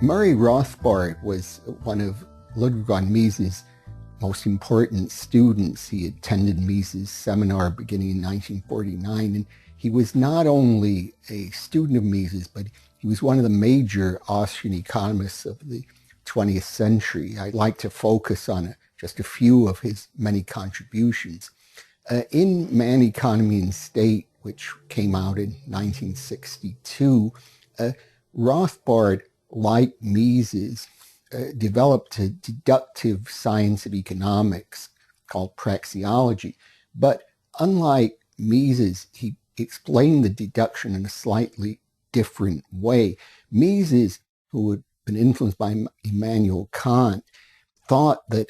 Murray Rothbard was one of Ludwig von Mises' most important students. He attended Mises' seminar beginning in 1949, and he was not only a student of Mises, but he was one of the major Austrian economists of the 20th century. I'd like to focus on just a few of his many contributions. In Man, Economy, and State, which came out in 1962, Rothbard, like Mises, developed a deductive science of economics called Praxeology. But unlike Mises, he explained the deduction in a slightly different way. Mises, who had been influenced by Immanuel Kant, thought that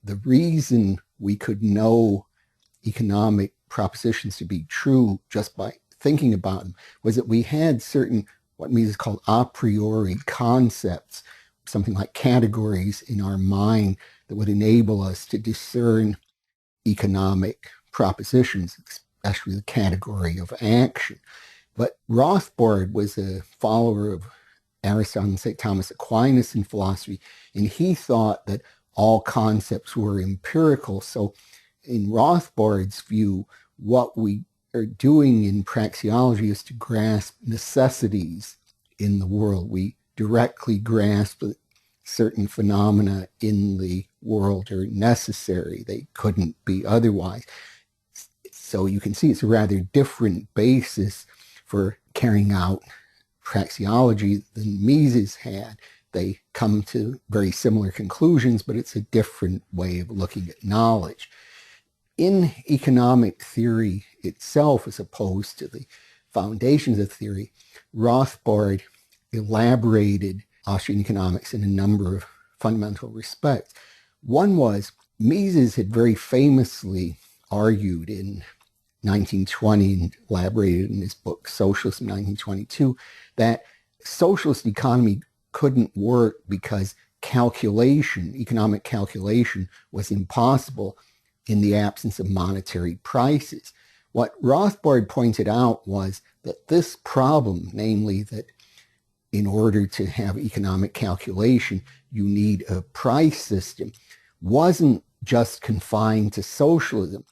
the reason we could know economic propositions to be true just by thinking about them was that we had certain, what Mises called a priori concepts, something like categories in our mind that would enable us to discern economic propositions, especially the category of action. But Rothbard was a follower of Aristotle and St. Thomas Aquinas in philosophy, and he thought that all concepts were empirical. So in Rothbard's view, what we are doing in praxeology is to grasp necessities in the world. We directly grasp that certain phenomena in the world are necessary. They couldn't be otherwise. So you can see it's a rather different basis for carrying out praxeology than Mises had. They come to very similar conclusions, but it's a different way of looking at knowledge. In economic theory itself, as opposed to the foundations of theory, Rothbard elaborated Austrian economics in a number of fundamental respects. One was, Mises had very famously argued in 1920 and elaborated in his book Socialism in 1922, that socialist economy couldn't work because calculation, economic calculation, was impossible in the absence of monetary prices. What Rothbard pointed out was that this problem, namely that in order to have economic calculation, you need a price system, wasn't just confined to socialism.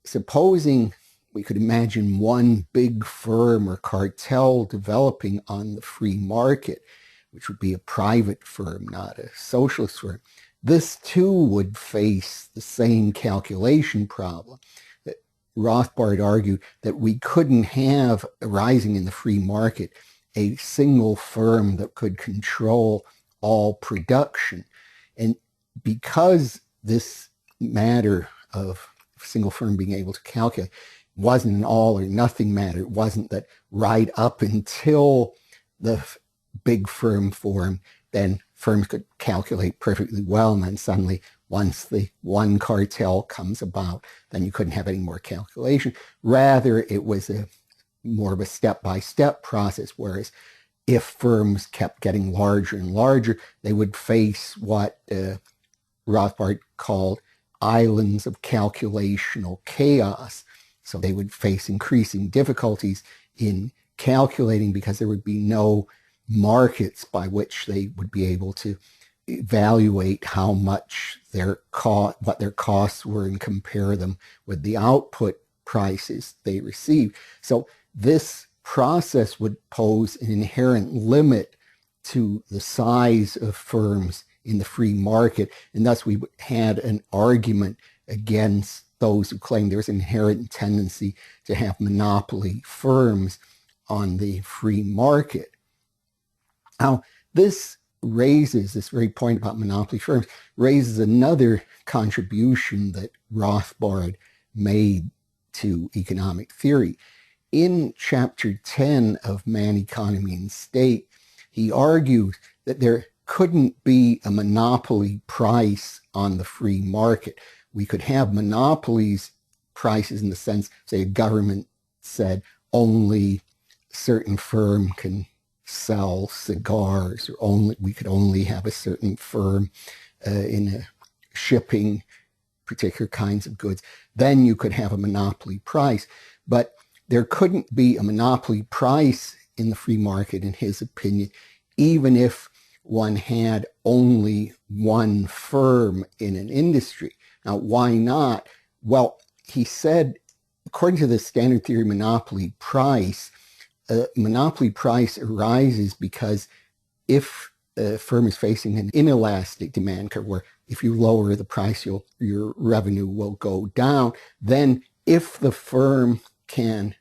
Supposing we could imagine one big firm or cartel developing on the free market, which would be a private firm, not a socialist firm, this too would face the same calculation problem. That Rothbard argued that we couldn't have, arising in the free market, a single firm that could control all production. And because this matter of a single firm being able to calculate wasn't an all or nothing matter, it wasn't that right up until the big firm formed, then firms could calculate perfectly well, and then suddenly, once the one cartel comes about, then you couldn't have any more calculation. Rather, it was more of a step-by-step process, whereas if firms kept getting larger and larger, they would face what Rothbard called islands of calculational chaos. So they would face increasing difficulties in calculating because there would be no markets by which they would be able to evaluate how much what their costs were and compare them with the output prices they received. So this process would pose an inherent limit to the size of firms in the free market, and thus we had an argument against those who claimed there was an inherent tendency to have monopoly firms on the free market. Now, this very point about monopoly firms raises another contribution that Rothbard made to economic theory. In chapter 10 of Man, Economy, and State, he argued that there couldn't be a monopoly price on the free market. We could have monopolies prices in the sense, say, a government said only a certain firm can sell cigars, or we could only have a certain firm in shipping particular kinds of goods. Then you could have a monopoly price. But there couldn't be a monopoly price in the free market, in his opinion, even if one had only one firm in an industry. Now, why not? Well, he said, according to the standard theory monopoly price arises because if a firm is facing an inelastic demand curve, where if you lower the price, your revenue will go down, then if the firm can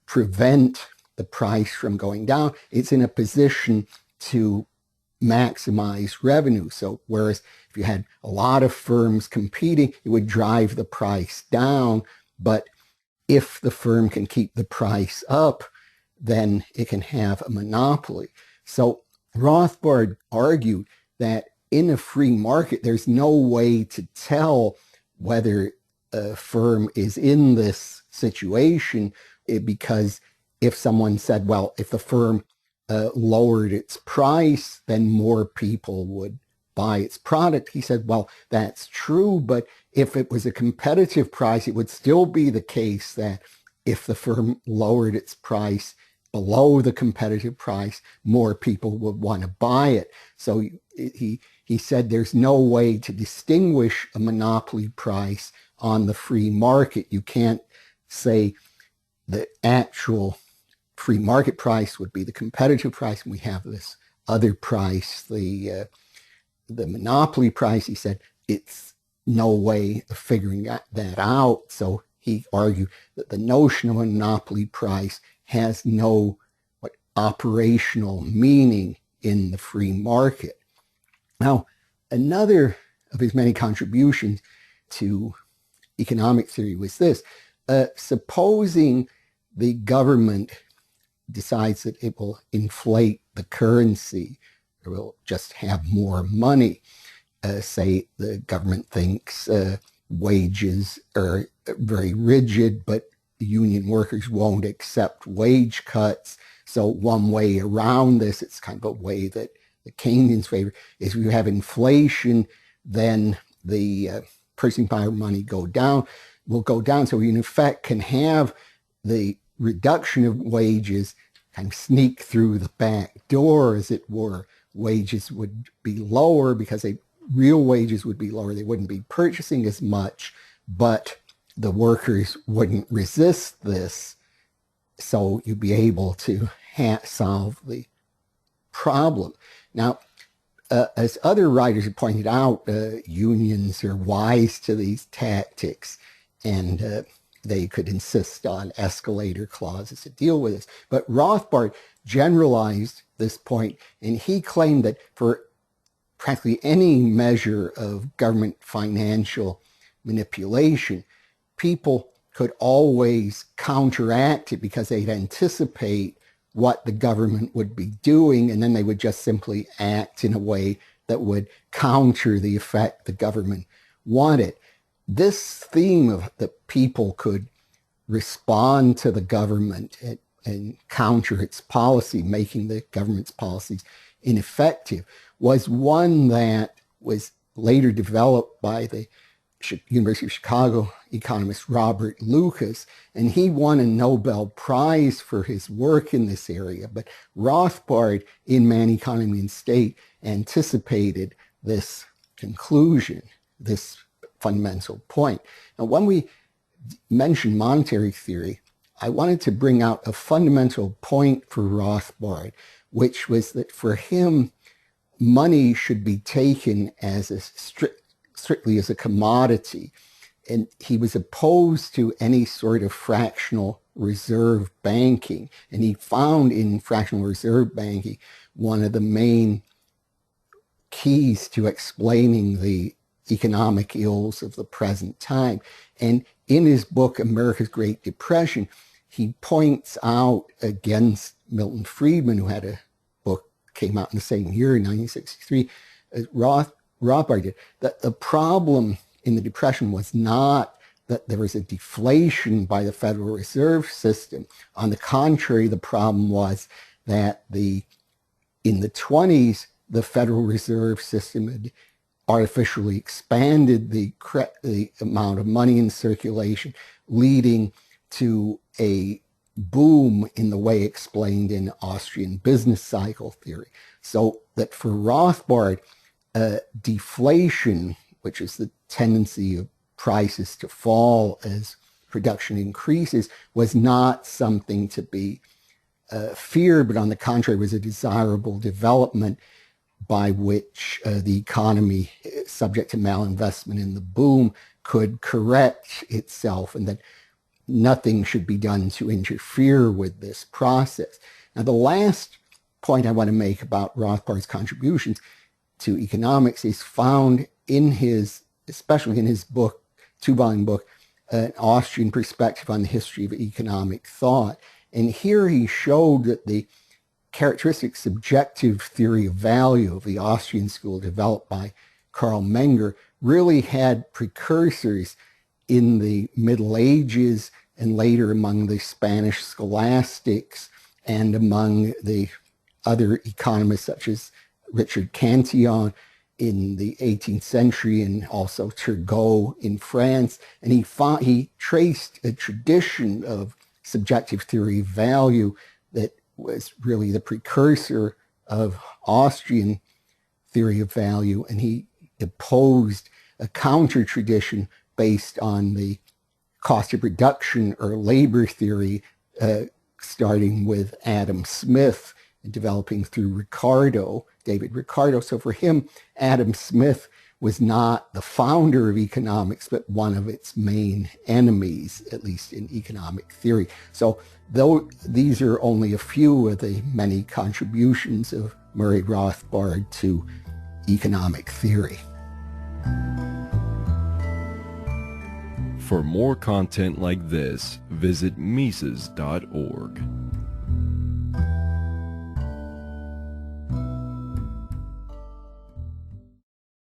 prevent the price from going down, it's in a position to maximize revenue. So whereas if you had a lot of firms competing, it would drive the price down. But if the firm can keep the price up, then it can have a monopoly. So Rothbard argued that in a free market, there's no way to tell whether a firm is in this situation, because if someone said, well, if the firm lowered its price, then more people would buy its product. He said, well, that's true, but if it was a competitive price, it would still be the case that if the firm lowered its price below the competitive price, more people would want to buy it. So he said there's no way to distinguish a monopoly price on the free market. You can't say the actual free market price would be the competitive price, and we have this other price, the monopoly price. He said it's no way of figuring that out. So he argued that the notion of a monopoly price has no operational meaning in the free market. Now, another of his many contributions to economic theory was this. Supposing the government decides that it will inflate the currency, or will just have more money. Say the government thinks wages are very rigid, but the union workers won't accept wage cuts. So one way around this, it's kind of a way that the Keynesians favor, is if you have inflation, then the purchasing power of money will go down. So we in effect can have the reduction of wages kind of sneak through the back door, as it were. Wages would be lower because real wages would be lower. They wouldn't be purchasing as much, but the workers wouldn't resist this. So you'd be able to solve the problem. Now, as other writers have pointed out, unions are wise to these tactics, and they could insist on escalator clauses to deal with this. But Rothbard generalized this point, and he claimed that for practically any measure of government financial manipulation, people could always counteract it because they'd anticipate what the government would be doing, and then they would just simply act in a way that would counter the effect the government wanted. This theme of that people could respond to the government and counter its policy, making the government's policies ineffective, was one that was later developed by the University of Chicago economist Robert Lucas, and he won a Nobel Prize for his work in this area. But Rothbard, in Man, Economy, and State, anticipated this conclusion, this fundamental point. Now, when we mention monetary theory, I wanted to bring out a fundamental point for Rothbard, which was that for him, money should be taken as strictly as a commodity. And he was opposed to any sort of fractional reserve banking. And he found in fractional reserve banking one of the main keys to explaining the economic ills of the present time. And in his book, America's Great Depression, he points out against Milton Friedman, who had a book came out in the same year, in 1963, Rothbard did, that the problem in the Depression was not that there was a deflation by the Federal Reserve System. On the contrary, the problem was that in the 20s, the Federal Reserve System had artificially expanded the amount of money in circulation, leading to a boom in the way explained in Austrian business cycle theory. So that for Rothbard, deflation, which is the tendency of prices to fall as production increases, was not something to be feared, but on the contrary was a desirable development by which the economy, subject to malinvestment in the boom, could correct itself, and that nothing should be done to interfere with this process. Now, the last point I want to make about Rothbard's contributions to economics is found in his, especially in his book, two-volume book, An Austrian Perspective on the History of Economic Thought. And here he showed that the characteristic subjective theory of value of the Austrian school developed by Karl Menger really had precursors in the Middle Ages and later among the Spanish scholastics and among the other economists such as Richard Cantillon in the 18th century and also Turgot in France. And he traced a tradition of subjective theory of value that was really the precursor of Austrian theory of value, and he opposed a counter tradition based on the cost of production or labor theory, starting with Adam Smith and developing through David Ricardo. So for him, Adam Smith was not the founder of economics, but one of its main enemies, at least in economic theory. So though these are only a few of the many contributions of Murray Rothbard to economic theory. For more content like this, visit Mises.org.